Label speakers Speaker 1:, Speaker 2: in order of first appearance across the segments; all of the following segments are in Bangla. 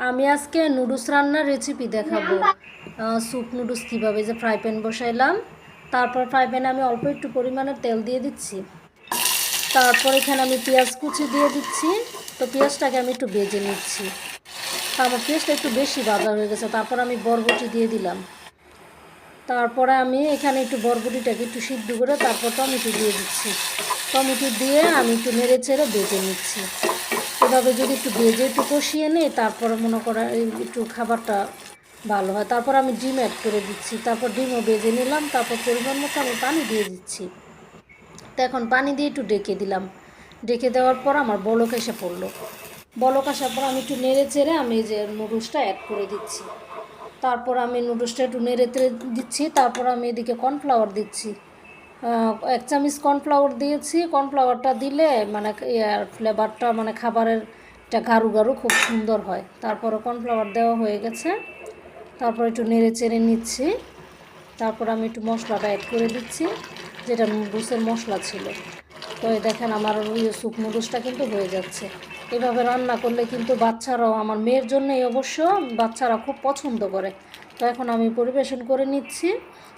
Speaker 1: আমি আজকে নুডলস রান্নার রেসিপি দেখাবো। স্যুপ নুডলস কীভাবে, যে ফ্রাই প্যান বসাইলাম, তারপর ফ্রাই প্যানে আমি অল্প একটু পরিমাণে তেল দিয়ে দিচ্ছি। তারপর এখানে আমি পেঁয়াজ কুচি দিয়ে দিচ্ছি। তো পেঁয়াজটাকে আমি একটু ভেজে নিচ্ছি। আমার পেঁয়াজটা একটু বেশি ভাজা হয়ে গেছে। তারপর আমি বরবটি দিয়ে দিলাম। তারপরে আমি এখানে একটু বরবটিটাকে একটু সিদ্ধ করে তারপর টমেটো দিয়ে দিচ্ছি। টমেটো দিয়ে আমি একটু নেড়ে চেড়ে ভেজে নিচ্ছি। এভাবে যদি একটু ভেজে একটু কষিয়ে নিই, তারপরে মনে করেন একটু খাবারটা ভালো হয়। তারপর আমি ডিম অ্যাড করে দিচ্ছি। তারপর ডিমও ভেজে নিলাম। তারপর পরিমাণ মতো আমি পানি দিয়ে দিচ্ছি। তো এখন পানি দিয়ে একটু ডেকে দিলাম। ডেকে দেওয়ার পর আমার বলক এসে পড়লো। বলক আসার পর আমি একটু নেড়ে চেড়ে আমি এই যে নুডলসটা অ্যাড করে দিচ্ছি। তারপর আমি নুডলসটা একটু নেড়ে তেড়ে দিচ্ছি। তারপর আমি এদিকে কর্নফ্লাওয়ার দিচ্ছি। 1 চামচ কর্নফ্লাওয়ার দিয়েছি। কর্নফ্লাওয়ারটা দিলে মানে ফ্লেভারটা মানে খাবারের একটা গাঢ় গাঢ় খুব সুন্দর হয়। তারপরে কর্নফ্লাওয়ার দেওয়া হয়ে গেছে। তারপর একটু নেড়ে চেড়ে নিচ্ছি। তারপর আমি একটু মশলাটা অ্যাড করে দিচ্ছি, যেটা নুডলসের মশলা ছিল। তো এই দেখেন আমার স্যুপ নুডলসটা কিন্তু হয়ে যাচ্ছে। এভাবে রান্না করলে কিন্তু বাচ্চারাও, আমার মেয়ের জন্যই অবশ্য, বাচ্চারা খুব পছন্দ করে। তো এখন আমি পরিবেশন করে নিচ্ছি।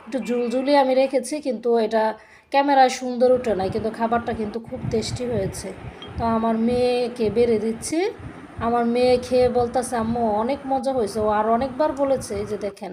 Speaker 1: একটু ঝুলঝুলি আমি রেখেছি, কিন্তু এটা ক্যামেরায় সুন্দর ওঠে নাই, কিন্তু খাবারটা কিন্তু খুব টেস্টি হয়েছে। তো আমার মেয়েকে বেড়ে দিচ্ছি। আমার মেয়ে খেয়ে বলতেছে, আম্মু অনেক মজা হয়েছে। ও আর অনেকবার বলেছে। এই যে দেখেন।